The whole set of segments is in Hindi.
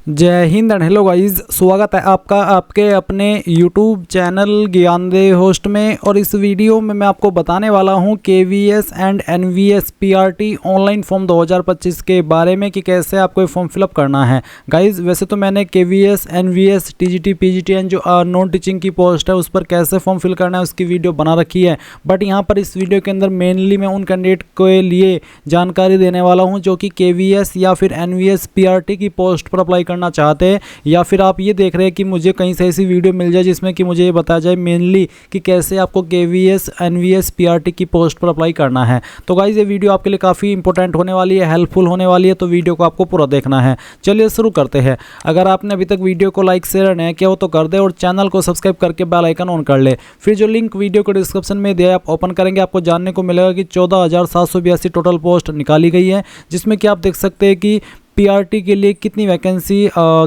जय हिंद एंड हेलो गाइस, स्वागत है आपका आपके अपने YouTube चैनल ज्ञानदेव होस्ट में। और इस वीडियो में मैं आपको बताने वाला हूं KVS and NVS PRT online form 2025 के बारे में कि कैसे आपको ये फॉर्म फिलअप करना है। गाइस वैसे तो मैंने KVS NVS TGT PGTN जो नॉन टीचिंग की पोस्ट है उस पर कैसे फॉर्म फिल करना है उसकी वीडियो बना रखी है, बट यहाँ पर इस वीडियो के अंदर मेनली मैं उन कैंडिडेट के लिए जानकारी देने वाला हूँ जो कि KVS या फिर NVS PRT की पोस्ट पर अप्लाई करना चाहते हैं, या फिर आप ये देख रहे हैं कि मुझे कहीं से ऐसी वीडियो मिल जाए जिसमें कि मुझे ये बताया जाए मेनली कि कैसे आपको KVS NVS PRT की पोस्ट पर अप्लाई करना है। तो गाइस ये वीडियो आपके लिए काफ़ी इंपॉर्टेंट होने वाली है, हेल्पफुल होने वाली है, तो वीडियो को आपको पूरा देखना है। चलिए शुरू करते हैं। अगर आपने अभी तक वीडियो को लाइक शेयर नहीं किया हो तो कर दे और चैनल को सब्सक्राइब करके बेल आइकन ऑन कर ले। फिर जो लिंक वीडियो को डिस्क्रिप्शन में दिया है आप ओपन करेंगे, आपको जानने को मिलेगा कि 14,782 टोटल पोस्ट निकाली गई है, जिसमें कि आप देख सकते हैं कि PRT के लिए कितनी वैकेंसी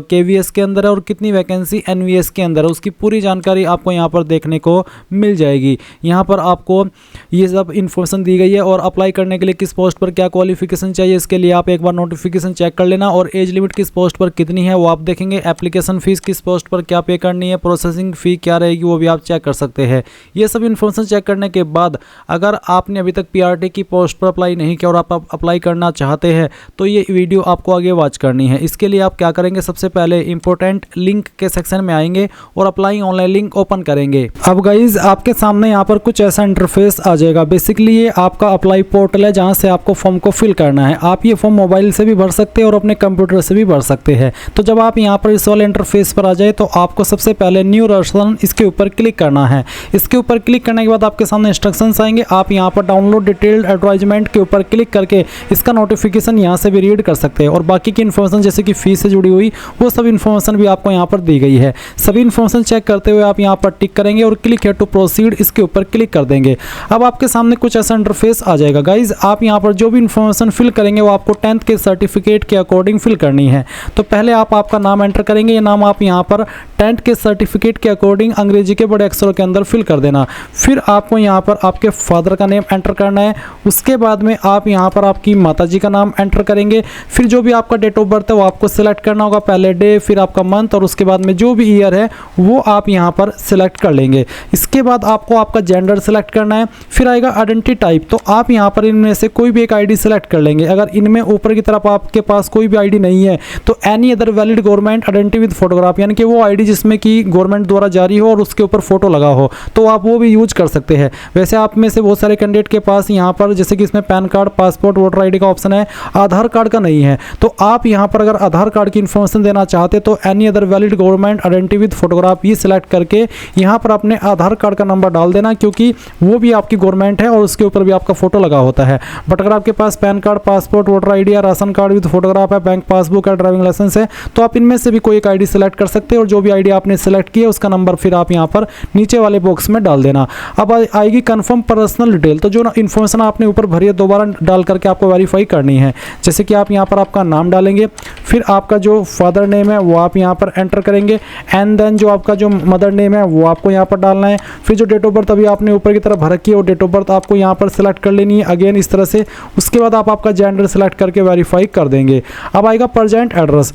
KVS के अंदर है और कितनी वैकेंसी NVS के अंदर है, उसकी पूरी जानकारी आपको यहाँ पर देखने को मिल जाएगी। यहाँ पर आपको ये सब इन्फॉर्मेशन दी गई है और अप्लाई करने के लिए किस पोस्ट पर क्या क्वालिफिकेशन चाहिए इसके लिए आप एक बार नोटिफिकेशन चेक कर लेना, और एज लिमिट किस पोस्ट पर कितनी है वो आप देखेंगे। एप्लीकेशन फ़ीस किस पोस्ट पर क्या पे करनी है, प्रोसेसिंग फ़ी क्या रहेगी वो भी आप चेक कर सकते हैं। ये सब इन्फॉर्मेशन चेक करने के बाद अगर आपने अभी तक PRT की पोस्ट पर अप्लाई नहीं किया और आप अप्लाई करना चाहते हैं तो ये वीडियो आपको आगे वॉच करनी है। इसके लिए आप क्या करेंगे, सबसे पहले इंपॉर्टेंट लिंक के सेक्शन में आएंगे और अप्लाई ऑनलाइन लिंक ओपन करेंगे। अब गाइज आपके सामने यहाँ पर कुछ ऐसा इंटरफेस आ जाएगा। बेसिकली ये आपका अप्लाई पोर्टल है जहाँ से आपको फॉर्म को फिल करना है। आप ये फॉर्म मोबाइल से भी भर सकते हैं और अपने कंप्यूटर से भी भर सकते हैं। तो जब आप यहाँ पर इस वाले इंटरफेस पर आ जाए तो आपको सबसे पहले न्यू रजिस्ट्रेशन इसके ऊपर क्लिक करना है। इसके ऊपर क्लिक करने के बाद आपके सामने इंस्ट्रक्शंस आएंगे। आप यहाँ पर डाउनलोड डिटेल्ड एडवर्टाइजमेंट के ऊपर क्लिक करके इसका नोटिफिकेशन यहाँ से भी रीड कर सकते हैं, और बाकी की इन्फॉर्मेशन जैसे कि फीस से जुड़ी हुई वो सब इन्फॉर्मेशन भी आपको यहाँ पर दी गई है। सभी इन्फॉर्मेशन चेक करते हुए आप यहाँ पर टिक करेंगे और क्लिक है टू प्रोसीड इसके ऊपर क्लिक कर देंगे। अब आपके सामने कुछ ऐसा इंटरफेस आ जाएगा। गाइज आप यहाँ पर जो भी इन्फॉर्मेशन फिल करेंगे वो आपको 10th के सर्टिफिकेट के अकॉर्डिंग फिल करनी है। तो पहले आप आपका नाम एंटर करेंगे। ये नाम आप यहाँ पर 10th के सर्टिफिकेट के अकॉर्डिंग अंग्रेजी के बड़े अक्षरों के अंदर फिल कर देना। फिर आपको यहाँ पर आपके फादर का नेम एंटर करना है। उसके बाद में आप यहाँ पर आपकी माताजी का नाम एंटर करेंगे। फिर जो भी आपका डेट ऑफ बर्थ है वो आपको सिलेक्ट करना होगा, पहले डे फिर आपका मंथ और उसके बाद में जो भी ईयर है वो आप यहाँ पर सिलेक्ट कर लेंगे। इसके बाद आपको आपका जेंडर सिलेक्ट करना है। फिर आएगा आइडेंटिटी टाइप, तो आप यहाँ पर इनमें से कोई भी एक आईडी सिलेक्ट कर लेंगे। अगर इनमें ऊपर की तरफ आपके पास कोई भी आईडी नहीं है तो any other valid government identity with photograph, यानी कि वो आईडी जिसमें कि गवर्नमेंट द्वारा जारी हो और उसके ऊपर फोटो लगा हो, तो आप वो भी यूज कर सकते हैं। वैसे आप में से बहुत सारे कैंडिडेट के पास यहाँ पर जैसे कि इसमें pan card, passport, voter ID का ऑप्शन है, आधार कार्ड का नहीं है। तो आप यहाँ पर अगर आधार कार्ड की इन्फॉर्मेशन देना चाहते तो any other valid government identity with photograph ये सिलेक्ट करके यहाँ पर अपने आधार कार्ड का नंबर डाल देना, क्योंकि वो भी आपकी गवर्नमेंट है और उसके ऊपर भी आपका फोटो लगा होता है। बट अगर आपके पास PAN card, passport, voter ID या राशन कार्ड विद फोटोग्राफ है, बैंक पासबुक या ड्राइविंग लाइसेंस है, तो आप इनमें से भी कोई एक आईडी सिलेक्ट कर सकते हैं और जो भी आईडी आपने सिलेक्ट की है उसका नंबर फिर आप यहाँ पर नीचे वाले बॉक्स में डाल देना। अब आएगी कंफर्म पर्सनल डिटेल, तो जो इन्फॉर्मेशन आपने ऊपर भरी है दोबारा डाल करके आपको वेरीफाई करनी है। जैसे कि आप यहाँ पर आपका नाम डालेंगे, फिर आपका जो फादर नेम है वो आप यहाँ पर एंटर करेंगे, एंड देन जो आपका जो मदर नेम है वो आपको यहाँ पर डालना है। फिर जो डेट ऑफ बर्थ अभी आपने ऊपर की तरफ भर रखी है वो डेट ऑफ बर्थ आपको यहाँ पर सिलेक्ट कर लेनी है अगेन इस तरह से। उसके बाद आप आपका जेंडर सिलेक्ट करके वेरीफाई कर देंगे। अब आएगा प्रेजेंट एड्रेस,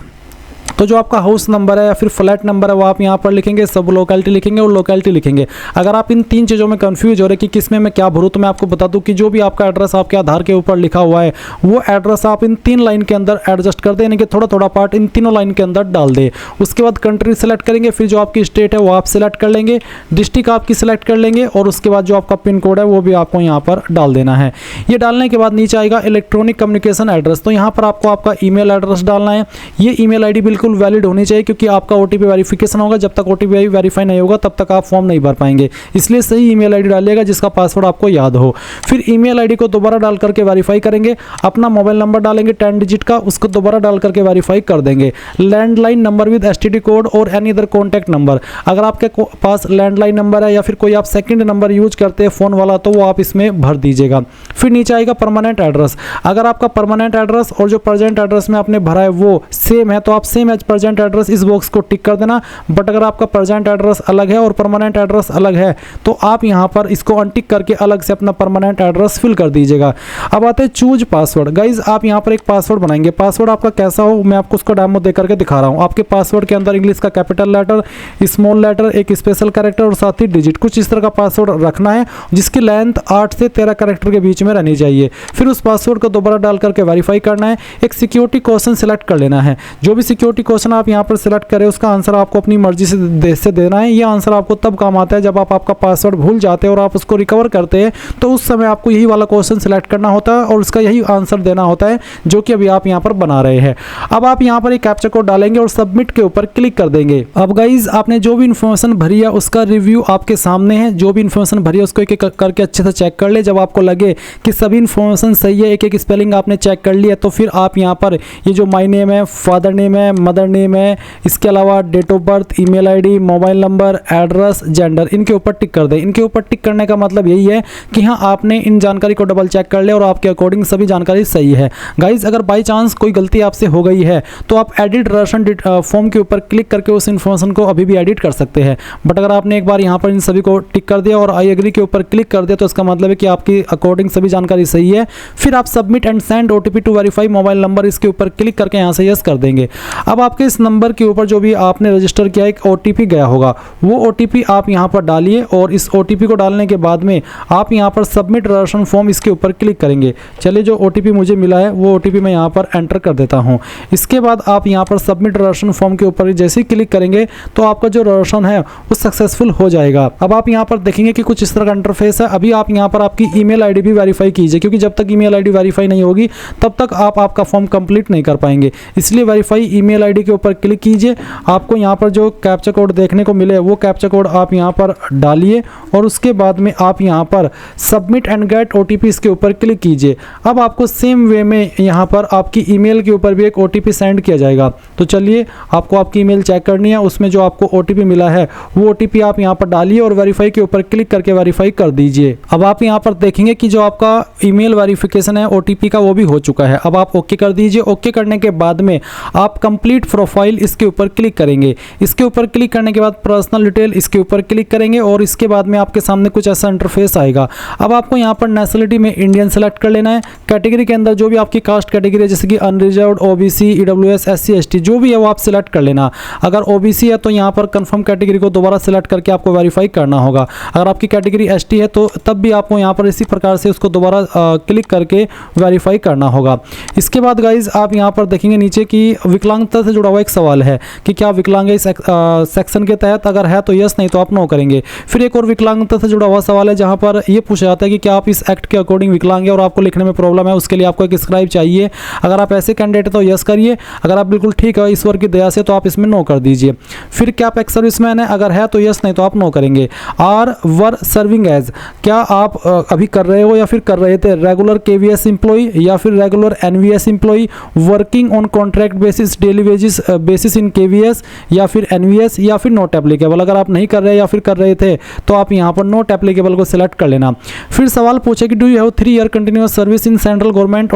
तो जो आपका हाउस नंबर है या फिर फ्लैट नंबर है वो आप यहाँ पर लिखेंगे, सब लोकेलिटी लिखेंगे और लोकेलिटी लिखेंगे। अगर आप इन तीन चीज़ों में कंफ्यूज हो रहे कि किसमें मैं क्या भरूँ, तो मैं आपको बता दूं कि जो भी आपका एड्रेस आपके आधार के ऊपर लिखा हुआ है वो एड्रेस आप इन 3 लाइन के अंदर एडजस्ट कर दें, यानी कि थोड़ा थोड़ा पार्ट इन तीनों लाइन के अंदर डाल दे। उसके बाद कंट्री सेलेक्ट करेंगे, फिर जो आपकी स्टेट है वो आप सिलेक्ट कर लेंगे, डिस्ट्रिक्ट आपकी सिलेक्ट कर लेंगे और उसके बाद जो आपका पिन कोड है वो भी आपको यहाँ पर डाल देना है। ये डालने के बाद नीचे आएगा इलेक्ट्रॉनिक कम्युनिकेशन एड्रेस, तो यहाँ पर आपको आपका ईमेल एड्रेस डालना है। ये ईमेल आईडी बिल्कुल वैलिड होनी चाहिए, क्योंकि आपका OTP वेरिफिकेशन होगा, जब तक OTP वेरीफाई नहीं होगा तब तक आप फॉर्म नहीं भर पाएंगे। इसलिए सही ईमेल आईडी डालिएगा जिसका पासवर्ड आपको याद हो। फिर ईमेल आईडी को दोबारा डाल करके वेरीफाई करेंगे। अपना मोबाइल नंबर डालेंगे 10 डिजिट का, उसको दोबारा डाल करके वेरीफाई कर देंगे। Landline number with STD code और एनी अदर कॉन्टैक्ट नंबर, अगर आपके पास लैंडलाइन नंबर है या फिर कोई आप सेकंड नंबर यूज करते हैं फ़ोन वाला तो वो आप इसमें भर दीजिएगा। फिर नीचे आएगा परमानेंट एड्रेस, अगर आपका परमानेंट एड्रेस और जो प्रेजेंट एड्रेस में आपने भरा है वो सेम है तो आप सेम मैच प्रेजेंट एड्रेस, इस बॉक्स को टिक कर देना। बट अगर आपका प्रेजेंट एड्रेस अलग है और परमानेंट एड्रेस अलग है तो आप यहाँ पर इसको अनटिक करके अलग से अपना परमानेंट एड्रेस फिल कर दीजिएगा। अब आते हैं चूज पासवर्ड। गाइज आप यहाँ पर एक पासवर्ड बनाएंगे। पासवर्ड आपका कैसा हो मैं आपको उसका डेमो दे करके दिखा रहा हूँ। आपके पासवर्ड के अंदर इंग्लिश का कैपिटल लेटर, स्मॉल लेटर, एक स्पेशल कैरेक्टर और साथ ही डिजिट, कुछ इस तरह का पासवर्ड रखना है जिसकी लेंथ 8 से 13 कैरेक्टर के बीच में रहनी चाहिए। फिर उस पासवर्ड को दोबारा डाल करके वेरीफाई करना है। एक सिक्योरिटी क्वेश्चन सिलेक्ट कर लेना है। जो भी सिक्योरिटी क्वेश्चन आप यहाँ पर सिलेक्ट करें उसका आंसर आपको अपनी मर्जी से देना है। ये आंसर आपको तब काम आता है जब आप आपका पासवर्ड भूल जाते हैं और आप उसको रिकवर करते हैं, तो उस समय आपको यही वाला क्वेश्चन सिलेक्ट करना होता है और उसका यही आंसर देना होता है जो कि अभी आप यहाँ पर बना रहे हैं। अब आप यहाँ पर एक कैप्चा कोड डालेंगे और सबमिट के ऊपर क्लिक कर देंगे। अब गाइज आपने जो भी इन्फॉर्मेशन भरी है उसका रिव्यू आपके सामने है। जो भी इन्फॉर्मेशन भरी है उसको एक एक करके अच्छे से चेक कर ले। जब आपको लगे कि सभी इन्फॉर्मेशन सही है, एक एक स्पेलिंग आपने चेक कर लिया, तो फिर आप यहाँ पर ये जो माय नेम है, फादर नेम है, मदर नेम है, इसके अलावा date of birth, email ID, mobile number, address, gender, इनके ऊपर टिक कर दें। इनके ऊपर टिक करने का मतलब यही है कि हाँ आपने इन जानकारी को डबल चेक कर ले और आपके अकॉर्डिंग सभी जानकारी सही है। गाइज अगर बाई चांस कोई गलती आपसे हो गई है तो आप एडिट रेशन फॉर्म के ऊपर क्लिक करके उस इन्फॉर्मेशन को अभी भी एडिट कर सकते हैं। बट अगर आपने एक बार यहाँ पर इन सभी को टिक कर दिया और आई एग्री के ऊपर क्लिक कर दिया तो इसका मतलब है कि आपकी अकॉर्डिंग सभी जानकारी सही है। फिर आप submit and send OTP to verify mobile number, इसके ऊपर क्लिक करके यहाँ से यस कर देंगे। अब आपके इस नंबर के ऊपर जो भी आपने रजिस्टर किया एक ओटीपी गया होगा, वो ओटीपी आप यहाँ पर डालिए और इस ओटीपी को डालने के बाद में आप यहाँ पर सबमिट रेशन फॉर्म, इसके ऊपर क्लिक करेंगे। चलिए जो ओटीपी मुझे मिला है वो ओटीपी मैं यहाँ पर एंटर कर देता हूँ। इसके बाद आप यहाँ पर सबमिट रेशन फॉर्म के ऊपर जैसे ही क्लिक करेंगे तो आपका जो रेशन है वो सक्सेसफुल हो जाएगा। अब आप यहाँ पर देखेंगे कि कुछ इस तरह का इंटरफेस है। अभी आप यहाँ पर आपकी ईमेल आईडी भी वेरीफाई कीजिए, क्योंकि जब तक ईमेल आईडी वेरीफाई नहीं होगी तब तक आप आपका फॉर्म कंप्लीट नहीं कर पाएंगे। इसलिए वेरीफाई ईमेल आईडी के ऊपर क्लिक कीजिए। आपको यहाँ पर जो कैप्चा कोड देखने को मिले वो कैप्चा कोड आप यहाँ पर डालिए और उसके बाद में आप यहाँ पर सबमिट एंड गेट ओटीपी, इसके ऊपर क्लिक कीजिए। अब आपको सेम वे में यहाँ पर आपकी ईमेल के ऊपर भी एक ओटीपी सेंड किया जाएगा। तो चलिए आपको आपकी ईमेल चेक करनी है, उसमें जो आपको ओटीपी मिला है वो ओटीपी आप यहाँ पर डालिए और वेरीफाई के ऊपर क्लिक करके वेरीफाई कर दीजिए। अब आप यहाँ पर देखेंगे कि जो आपका ईमेल वेरिफिकेशन है ओटीपी का वो भी हो चुका है। अब आप ओके कर दीजिए। ओके करने के बाद में आप कंप्लीट प्रोफाइल, इसके ऊपर क्लिक करेंगे। इसके ऊपर क्लिक करने के बाद पर्सनल डिटेल, इसके ऊपर क्लिक करेंगे और इसके बाद में आपके सामने कुछ ऐसा इंटरफेस आएगा। अब आपको यहाँ पर नेशनलिटी में इंडियन सेलेक्ट कर लेना है। कैटेगरी के अंदर जो भी आपकी कास्ट कैटेगरी है जैसे कि unreserved, OBC, EWS, SC, ST जो भी है वो आप सिलेक्ट कर लेना। अगर ओबीसी है तो यहाँ पर कंफर्म कैटेगरी को दोबारा सिलेक्ट करके आपको वेरीफाई करना होगा। अगर आपकी कैटेगरी एसटी है तो तब भी आपको यहाँ पर इसी प्रकार से उसको दोबारा क्लिक करके वेरीफाई करना होगा। इसके बाद गाइज आप यहाँ पर देखेंगे नीचे कि विकलांगता से जुड़ा हुआ एक सवाल है कि क्या विकलांग इस सेक्शन के तहत, अगर है तो यस, नहीं तो आप नो करेंगे। फिर एक और विकलांगता से जुड़ा हुआ सवाल है जहाँ पर यह पूछा जाता है कि क्या आप इस एक्ट के अकॉर्डिंग विकलांग है और आपको लिखने में प्रॉब्लम है, उसके लिए आपको एक स्क्राइब चाहिए। अगर आप ऐसे कैंडिडेट है तो यस करिए, अगर आप बिल्कुल ठीक है ईश्वर की दया से तो आप इसमें नो कर दीजिए। फिर क्या आप एक्स सर्विसमैन है, अगर है तो यस, नहीं तो आप नो करेंगे। आर वर सर्विंग एज, क्या आप अभी कर रहे हो या फिर कर रहे थे रेगुलर केवीएस एम्प्लॉय या फिर regular NVS employee, working on contract basis, daily wages basis in KVS या फिर एनवीएस या फिर नॉट एप्लीकेबल। अगर आप नहीं कर रहे या फिर कर रहे थे तो आप यहाँ पर नॉट एप्लीकेबल को सिलेक्ट कर लेना। फिर सवाल पूछे कि do you have 3 year continuous service in central government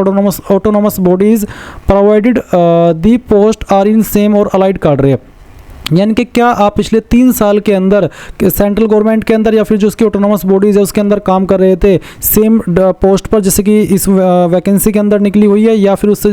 autonomous bodies provided the post are in same और अलाइड कार्ड, यानी कि क्या आप पिछले 3 साल के अंदर सेंट्रल गवर्नमेंट के अंदर या फिर जो उसकी ऑटोनोमस बॉडीज़ है उसके अंदर काम कर रहे थे सेम पोस्ट पर, जैसे कि इस वैकेंसी के अंदर निकली हुई है या फिर उससे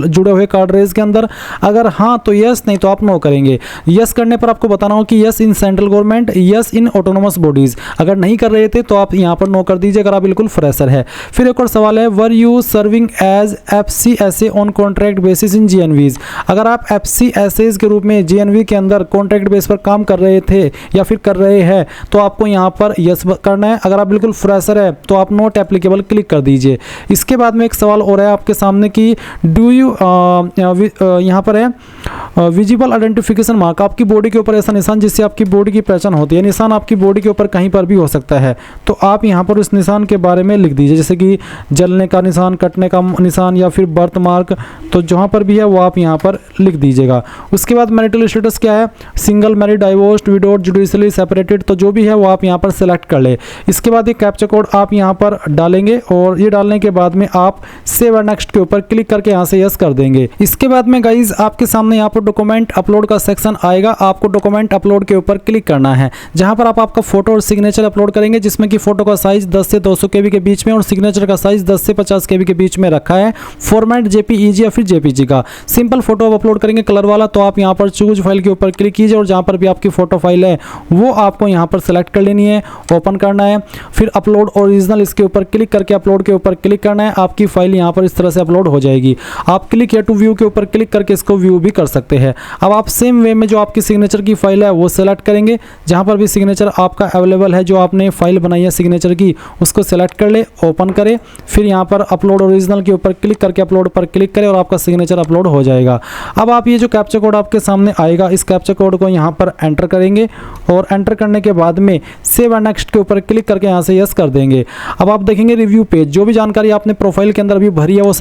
जुड़े हुए कार्ड रेज के अंदर। अगर हाँ तो यस, नहीं तो आप नो करेंगे। यस करने पर आपको बताना हो कि yes in central government, yes in autonomous bodies. अगर नहीं कर रहे थे तो आप यहाँ पर नो कर दीजिए अगर आप बिल्कुल फ्रेशर है। फिर एक और सवाल है, were you serving as FCSA on contract basis in GNVs, अगर आप FCSAs के रूप में GNV के अंदर कॉन्ट्रैक्ट बेस पर काम कर रहे थे या फिर कर रहे हैं तो आपको यहाँ पर यस करना है। अगर आप बिल्कुल फ्रेशर है तो आप नॉट एप्लीकेबल क्लिक कर दीजिए। इसके बाद में एक सवाल और है आपके सामने कि डू यू, यहाँ पर है विजिबल आइडेंटिफिकेशन मार्क, आपकी बॉडी के ऊपर ऐसा निशान जिससे आपकी बॉडी की पहचान होती है। निशान आपकी बॉडी के ऊपर कहीं पर भी हो सकता है, तो आप यहाँ पर उस निशान के बारे में लिख दीजिए, जैसे कि जलने का निशान, कटने का निशान या फिर बर्थ मार्क, तो जहाँ पर भी है वो आप यहाँ पर लिख दीजिएगा। उसके बाद मैरिटल स्टेटस क्या है, single, married, divorced, widowed, judicially separated, तो जो भी है वो आप यहाँ पर सेलेक्ट कर ले। इसके बाद ये कैप्चा कोड आप यहाँ पर डालेंगे और ये डालने के बाद में आप सेव एंड नेक्स्ट के ऊपर क्लिक करके यहाँ से यस कर देंगे। इसके बाद में गाइज आपके सामने यहाँ पर डॉक्यूमेंट अपलोड का सेक्शन आएगा। आपको डॉक्यूमेंट अपलोड के ऊपर क्लिक करना है, जहाँ पर आप आपका फोटो और सिग्नेचर अपलोड करेंगे, जिसमें कि फोटो का साइज 10 से 200 KB के बीच में और सिग्नेचर का साइज 10 से 50 KB के बीच में रखा है। फॉर्मेट JPEG या फिर JPG का। सिंपल फोटो आप अपलोड करेंगे कलर वाला, तो आप यहाँ पर चूज फाइल के ऊपर क्लिक कीजिए और जहाँ पर भी आपकी फोटो फाइल है वो आपको यहाँ पर सेलेक्ट कर लेनी है, ओपन करना है, फिर अपलोड ओरिजिनल इसके ऊपर क्लिक करके अपलोड के ऊपर क्लिक करना है। आपकी फाइल यहाँ पर इस तरह से अपलोड हो जाएगी। आप क्लिक या टू व्यू के ऊपर क्लिक करके इसको व्यू भी कर सकते हैं। अब आप सेम वे में जो आपकी सिग्नेचर की फाइल है वो सेलेक्ट करेंगे, जहाँ पर भी सिग्नेचर आपका अवेलेबल है, जो आपने फाइल बनाई है सिग्नेचर की, उसको सेलेक्ट कर ले, ओपन करें, फिर यहाँ पर अपलोड ओरिजिनल के ऊपर क्लिक करके अपलोड पर क्लिक करें और आपका सिग्नेचर अपलोड हो जाएगा। अब आप ये जो कैप्चा कोड आपके सामने आएगा, इस कैप्चा कोड को यहाँ पर एंटर करेंगे और एंटर करने के बाद में सेव एंड नेक्स्ट के ऊपर क्लिक करके यहाँ से यस कर देंगे। अब आप देखेंगे रिव्यू पेज, जो भी जानकारी आपने प्रोफाइल के अंदर अभी भरी है वो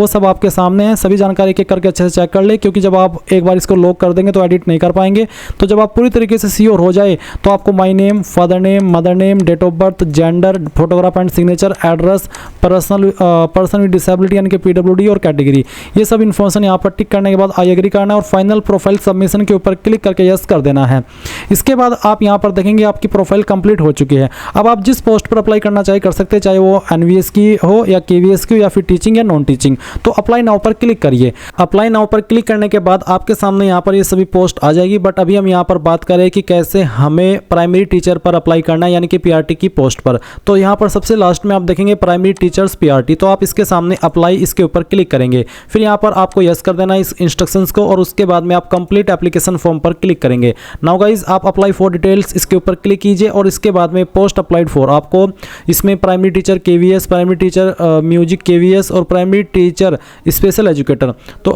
सब आपके सामने है। सभी जानकारी एक एक करके अच्छे से चेक कर ले, क्योंकि जब आप एक बार इसको लॉक कर देंगे तो एडिट नहीं कर पाएंगे। तो जब आप पूरी तरीके से श्योर हो जाए तो आपको my name, father name, mother name, date of birth, gender, photograph and signature, address, person with disability यानी कि PWD और कैटेगरी, ये सब इन्फॉर्मेशन यहाँ पर टिक करने के बाद आई एग्री करना है और फाइनल प्रोफाइल सबमिशन के ऊपर क्लिक करके यस कर देना है। इसके बाद आप यहाँ पर देखेंगे आपकी प्रोफाइल कंप्लीट हो चुकी है। अब आप जिस पोस्ट पर अप्लाई करना चाहे कर सकते हैं, चाहे वो NVS की हो या KVS की हो या फिर टीचिंग या नॉन टीचिंग। तो अप्लाई नाउ पर क्लिक करिए। अप्लाई नाउ पर क्लिक करने के बाद आपके सामने यहाँ पर ये सभी पोस्ट आ जाएगी। बट अभी हम यहाँ पर बात करें कि कैसे हमें प्राइमरी टीचर पर अप्लाई करना है, यानी कि PRT की पोस्ट पर। तो यहाँ पर सबसे लास्ट में आप देखेंगे प्राइमरी टीचर्स PRT, तो आप इसके सामने अप्लाई इसके ऊपर क्लिक करेंगे। फिर यहाँ पर आपको यस कर देना इस इंस्ट्रक्शंस को और उसके बाद में आप कंप्लीट एप्लीकेशन फॉर्म पर क्लिक करेंगे। नाउ गाइज आप अप्लाई फॉर डिटेल्स इसके ऊपर क्लिक कीजिए और इसके बाद में पोस्ट अप्लाइड फॉर, आपको इसमें primary teacher KVS, primary teacher music KVS और प्राइमरी टीचर स्पेशल एजुकेटर तो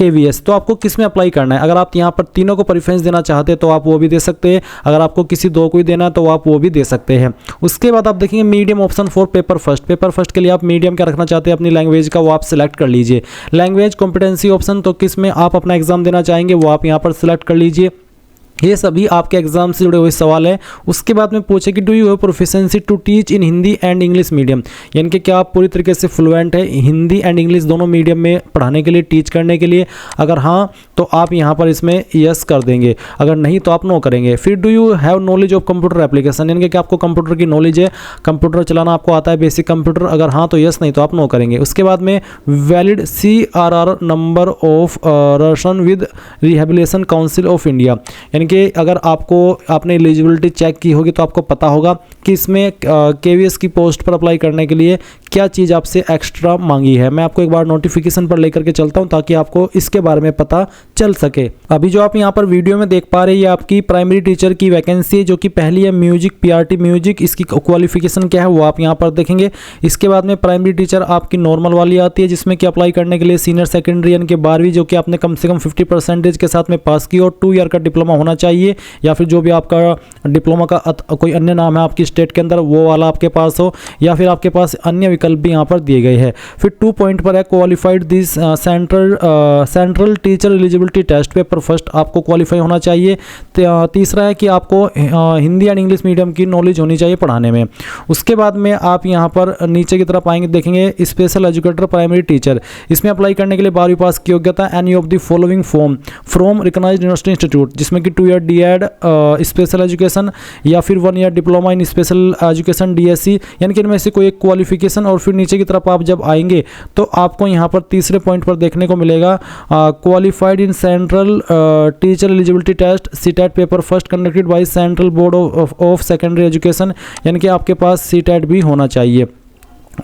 KVS, तो आपको किस में अप्लाई करना है। अगर आप यहाँ पर तीनों को प्रेफरेंस देना चाहते हैं तो आप वो भी दे सकते हैं, अगर आपको किसी दो को ही देना है तो आप वो भी दे सकते हैं। उसके बाद आप देखेंगे medium option for paper first. Paper first के लिए आप मीडियम क्या रखना चाहते हैं अपनी लैंग्वेज का, वो आप सिलेक्ट कर लीजिए। लैंग्वेज कॉम्पिटेंसी ऑप्शन, तो किस में आप अपना एग्जाम देना चाहेंगे वो आप यहाँ पर सिलेक्ट कर लीजिए। ये सभी आपके एग्जाम से जुड़े हुए सवाल है। उसके बाद में पूछे कि do you have proficiency to teach in Hindi and English medium, यानी कि क्या आप पूरी तरीके से फ्लुएंट है Hindi and English medium medium में पढ़ाने के लिए, टीच करने के लिए। अगर हाँ तो आप यहाँ पर इसमें यस कर देंगे, अगर नहीं तो आप नो करेंगे। फिर do you have knowledge of computer application, यानी कि क्या आपको कंप्यूटर की नॉलेज है, कंप्यूटर चलाना आपको आता है, बेसिक कंप्यूटर, अगर हाँ तो यस, नहीं तो आप नो करेंगे। उसके बाद में valid CRR number of Roshan with rehabilitation council of India, यानी कि अगर आपने एलिजिबिलिटी चेक की होगी तो आपको पता होगा कि इसमें KVS की पोस्ट पर अप्लाई करने के लिए क्या चीज़ आपसे एक्स्ट्रा मांगी है। मैं आपको एक बार नोटिफिकेशन पर लेकर के चलता हूं ताकि आपको इसके बारे में पता चल सके। अभी जो आप यहां पर वीडियो में देख पा रहे हैं ये आपकी प्राइमरी टीचर की वैकेंसी है, जो कि पहली है म्यूजिक PRT म्यूजिक। इसकी क्वालिफिकेशन क्या है वो आप यहां पर देखेंगे। इसके बाद में प्राइमरी टीचर आपकी नॉर्मल वाली आती है, जिसमें कि अप्लाई करने के लिए सीनियर सेकेंडरी यानी कि 12वीं जो कि आपने कम से कम 50% के साथ में पास की और 2 ईयर का डिप्लोमा होना चाहिए, या फिर जो भी आपका डिप्लोमा का कोई अन्य नाम है आपकी स्टेट के अंदर वो वाला आपके पास हो, या फिर आपके पास अन्य विकल्प भी यहाँ पर दिए गए हैं। फिर 2 पॉइंट पर है qualified this central teacher eligibility test paper first, आपको क्वालिफाई होना चाहिए। तीसरा है कि आपको हिंदी एंड इंग्लिश मीडियम की नॉलेज होनी चाहिए पढ़ाने में। उसके बाद में आप यहाँ पर नीचे की तरफ आएंगे, देखेंगे स्पेशल एजुकेटर प्राइमरी टीचर, इसमें अप्लाई करने के लिए 12वीं पास की योग्यता, any of the following form from recognised university institute, जिसमें कि 2 ईयर DED स्पेशल एजुकेशन या फिर 1 ईयर डिप्लोमा इन स्पेशल एजुकेशन DSc, यानी कि इनमें से कोई एक क्वालिफिकेशन। और फिर नीचे की तरफ आप जब आएंगे तो आपको यहाँ पर तीसरे पॉइंट पर देखने को मिलेगा qualified in central teacher eligibility test CTET paper first conducted by central board of secondary education, यानी कि आपके पास CTET भी होना चाहिए।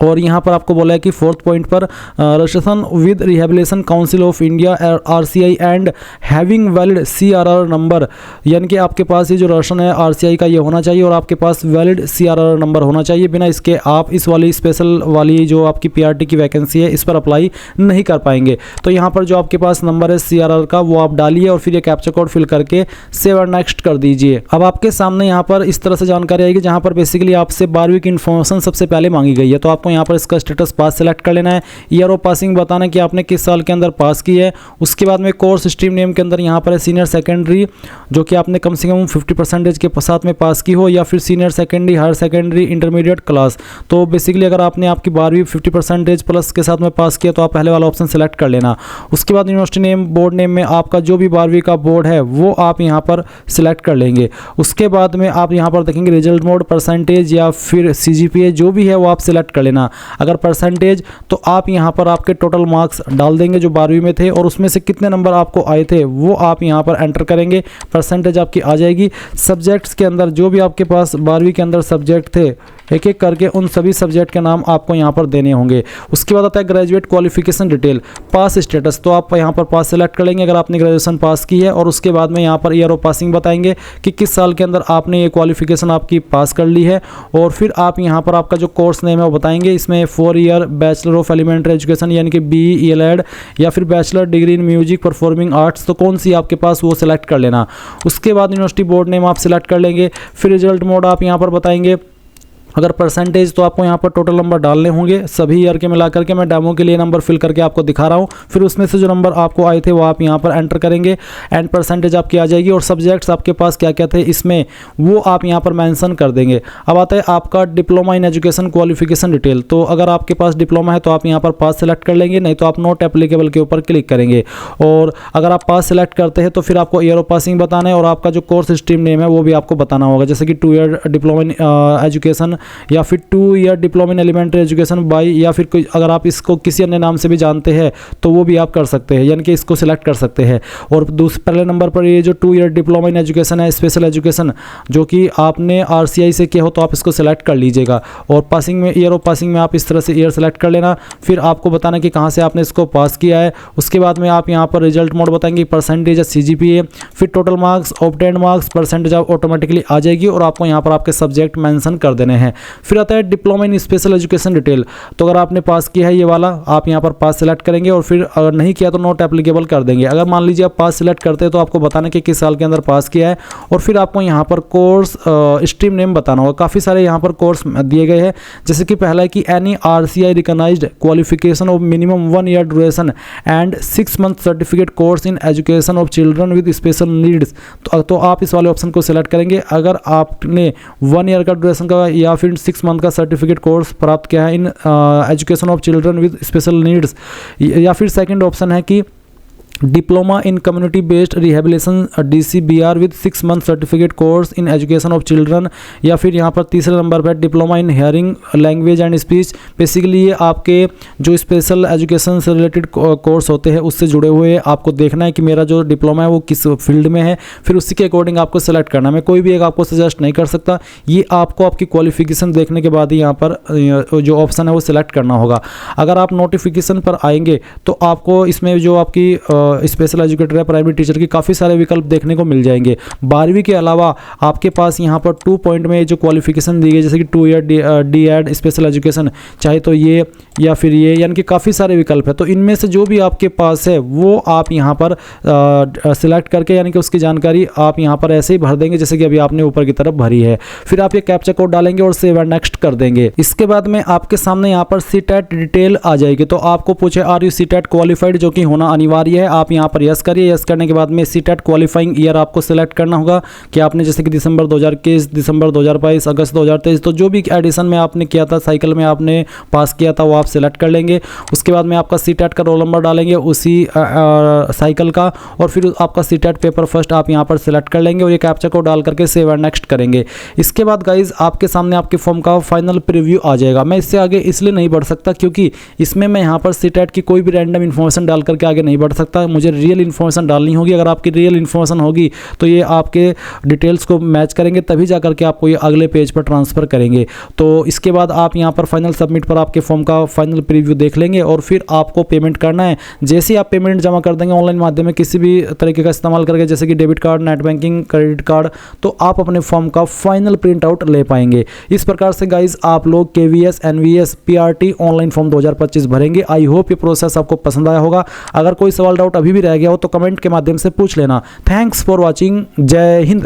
और यहाँ पर आपको बोला है कि 4th पॉइंट पर registration with rehabilitation council of India RCI and having valid CRR number, यानी कि आपके पास ये जो रजिस्ट्रेशन है RCI का ये होना चाहिए और आपके पास वैलिड CRR नंबर होना चाहिए। बिना इसके आप इस वाली स्पेशल वाली जो आपकी PRT की वैकेंसी है इस पर अप्लाई नहीं कर पाएंगे। तो यहाँ पर जो आपके पास नंबर है CRR का वो आप डालिए और फिर ये कैप्चा कोड फिल करके सेव और नेक्स्ट कर दीजिए। अब आपके सामने यहाँ पर इस तरह से जानकारी आएगी जहाँ पर बेसिकली आपसे 12वीं की इन्फॉर्मेशन सबसे पहले मांगी गई है। तो आप आपको यहाँ पर इसका स्टेटस पास सेलेक्ट कर लेना है। ईयर ऑफ पासिंग बताना कि आपने किस साल के अंदर पास की है। उसके बाद में कोर्स स्ट्रीम नेम के अंदर यहाँ पर है सीनियर सेकेंडरी, जो कि आपने कम से कम 50% के साथ में पास की हो, या फिर senior secondary, higher secondary, intermediate class. तो बेसिकली अगर आपने आपकी 12वीं 50% प्लस के साथ में पास किया तो आप पहले वाला ऑप्शन सेलेक्ट कर लेना। उसके बाद यूनिवर्सिटी नेम, बोर्ड नेम में आपका जो भी 12वीं का बोर्ड है वो आप यहाँ पर सिलेक्ट कर लेंगे। उसके बाद में आप यहाँ पर देखेंगे रिजल्ट मोड, परसेंटेज या फिर CGPA जो भी है वो आप सिलेक्ट कर लेना। अगर परसेंटेज तो आप यहाँ पर आपके टोटल मार्क्स डाल देंगे जो 12वीं में थे, और उसमें से कितने नंबर आपको आए थे वो आप यहाँ पर एंटर करेंगे, परसेंटेज आपकी आ जाएगी। सब्जेक्ट्स के अंदर जो भी आपके पास 12वीं के अंदर सब्जेक्ट थे एक एक करके उन सभी सब्जेक्ट के नाम आपको यहाँ पर देने होंगे। उसके बाद आता है ग्रेजुएट क्वालिफिकेशन डिटेल, पास स्टेटस, तो आप यहाँ पर पास सेलेक्ट कर लेंगे अगर आपने ग्रेजुएशन पास की है। और उसके बाद में यहाँ पर ईयर ऑफ पासिंग बताएंगे कि किस साल के अंदर आपने ये क्वालिफिकेशन आपकी पास कर ली है। और फिर आप यहाँ पर आपका जो कोर्स नेम है वो बताएंगे, इसमें 4 year bachelor of elementary education यानी कि BE ELED या फिर bachelor degree in music performing arts, तो कौन सी आपके पास वो सिलेक्ट कर लेना। उसके बाद यूनिवर्सिटी बोर्ड नेम आप सिलेक्ट कर लेंगे। फिर रिजल्ट मोड आप यहाँ पर बताएंगे। अगर परसेंटेज तो आपको यहाँ पर टोटल नंबर डालने होंगे सभी ईयर के मिला करके, मैं डेमो के लिए नंबर फिल करके आपको दिखा रहा हूँ। फिर उसमें से जो नंबर आपको आए थे वो आप यहाँ पर एंटर करेंगे, एंड परसेंटेज आपकी आ जाएगी। और सब्जेक्ट्स आपके पास क्या क्या थे इसमें वो आप यहाँ पर मेंशन कर देंगे। अब आता है आपका diploma in education qualification detail, तो अगर आपके पास डिप्लोमा है तो आप यहाँ पर पास सेलेक्ट कर लेंगे, नहीं तो आप नॉट एप्लीकेबल के ऊपर क्लिक करेंगे। और अगर आप पास सेलेक्ट करते हैं तो फिर आपको ईयर ऑफ पासिंग बताना है, और आपका जो कोर्स स्ट्रीम नेम है वो भी आपको बताना होगा, जैसे कि 2 ईयर डिप्लोमा इन एजुकेशन या फिर 2 year diploma in elementary education by, या फिर कोई अगर आप इसको किसी अन्य नाम से भी जानते हैं तो वो भी आप कर सकते हैं, यानी कि इसको सिलेक्ट कर सकते हैं। और पहले नंबर पर ये जो 2 ईयर डिप्लोमा इन एजुकेशन है स्पेशल एजुकेशन, जो कि आपने RCI से किया हो तो आप इसको सिलेक्ट कर लीजिएगा। और पासिंग में, ईयर ऑफ पासिंग में आप इस तरह से ईयर सेलेक्ट कर लेना। फिर आपको बताना कि कहाँ से आपने इसको पास किया है। उसके बाद में आप यहाँ पर रिजल्ट मोड बताएंगे, परसेंटेज या CGPA, फिर total marks, obtained marks, percentage आप ऑटोमेटिकली आ जाएगी, और आपको यहाँ पर आपके सब्जेक्ट मेंशन कर देने हैं। फिर आता है diploma in special education detail, तो अगर आपने पास किया है ये वाला आप यहाँ पर पास सेलेक्ट करेंगे, और फिर अगर नहीं किया तो नॉट एप्लीकेबल कर देंगे। अगर मान लीजिए आप पास सेलेक्ट करते हैं तो आपको बताना कि किस साल के अंदर पास किया है। और फिर आपको यहाँ पर कोर्स स्ट्रीम नेम बताना होगा। काफ़ी सारे यहाँ पर कोर्स दिए गए हैं, जैसे कि पहला है कि any RCI recognised qualification of minimum 1 year duration and 6 month certificate course in education of children with special needs, तो आप इस वाले ऑप्शन को सिलेक्ट करेंगे। अगर आपने 1 ईयर का ड्यूरेशन का या फिर 6 मंथ का सर्टिफिकेट कोर्स प्राप्त किया है इन education of children with special needs, या फिर सेकंड ऑप्शन है कि diploma in community based rehabilitation DCBR with 6 month certificate course in education of children, या फिर यहाँ पर तीसरे नंबर पर diploma in hearing language and speech. Basically ये आपके जो स्पेशल एजुकेशन से रिलेटेड कोर्स होते हैं उससे जुड़े हुए आपको देखना है कि मेरा जो डिप्लोमा है वो किस फील्ड में है, फिर उसी के अकॉर्डिंग आपको सेलेक्ट करना है। मैं कोई भी एक आपको सजेस्ट नहीं कर सकता, ये आपको आपकी क्वालिफिकेशन देखने के बाद ही यहाँ पर जो ऑप्शन है वो सिलेक्ट करना होगा। अगर आप नोटिफिकेशन पर आएंगे तो आपको इसमें जो आपकी स्पेशल एजुकेटर है, प्राइमरी टीचर की काफ़ी सारे विकल्प देखने को मिल जाएंगे। 12वीं के अलावा आपके पास यहाँ पर 2 पॉइंट में जो क्वालिफिकेशन दी गई, जैसे कि 2 ईयर DED स्पेशल एजुकेशन, चाहे तो ये या फिर ये, यानी कि काफ़ी सारे विकल्प है। तो इनमें से जो भी आपके पास है वो आप यहाँ पर सिलेक्ट करके, यानी कि उसकी जानकारी आप यहाँ पर ऐसे ही भर देंगे जैसे कि अभी आपने ऊपर की तरफ भरी है। फिर आप ये कैप्चा कोड डालेंगे और सेव एंड नेक्स्ट कर देंगे। इसके बाद में आपके सामने यहाँ पर CTET डिटेल आ जाएगी। तो आपको पूछे आर यू CTET क्वालिफाइड, जो कि होना अनिवार्य है। आप यहाँ पर यस करिए। यस करने के बाद में CTET क्वालिफाइंग ईयर आपको सिलेक्ट करना होगा कि आपने जैसे कि दिसंबर 2021, दिसंबर 2022, अगस्त 2023, तो जो भी एडिशन में आपने किया था, साइकिल में आपने पास किया था, वो आप सिलेक्ट कर लेंगे। उसके बाद में आपका CTET का रोल नंबर डालेंगे उसी साइकिल का, और फिर आपका CTET पेपर फर्स्ट आप यहाँ पर सिलेक्ट कर लेंगे और ये कैप्चा को डाल करके सेव एंड नेक्स्ट करेंगे। इसके बाद गाइज आपके सामने आपके फॉर्म का फाइनल प्रीव्यू आ जाएगा। मैं इससे आगे इसलिए नहीं बढ़ सकता क्योंकि इसमें मैं यहाँ पर CTET की कोई भी रैंडम इन्फॉर्मेशन डाल करके आगे नहीं बढ़ सकता। मुझे रियल इन्फॉर्मेशन डालनी होगी। अगर आपकी रियल इन्फॉर्मेशन होगी तो ये आपके डिटेल्स को मैच करेंगे, तभी जा करके आपको ये अगले पेज पर ट्रांसफ़र करेंगे। तो इसके बाद आप यहाँ पर फाइनल सबमिट पर आपके फॉर्म का फाइनल प्रीव्यू देख लेंगे और फिर आपको पेमेंट करना है। जैसे ही आप पेमेंट जमा कर देंगे ऑनलाइन माध्यम में किसी भी तरीके का इस्तेमाल करके, जैसे कि debit card, net banking, credit card, तो आप अपने फॉर्म का फाइनल प्रिंट आउट ले पाएंगे। इस प्रकार से गाइज आप लोग KVS NVS PRT online form 2025 भरेंगे। आई होप ये प्रोसेस आपको पसंद आया होगा। अगर कोई सवाल डाउट अभी भी रह गया हो तो कमेंट के माध्यम से पूछ लेना। Thanks for watching. जय हिंद।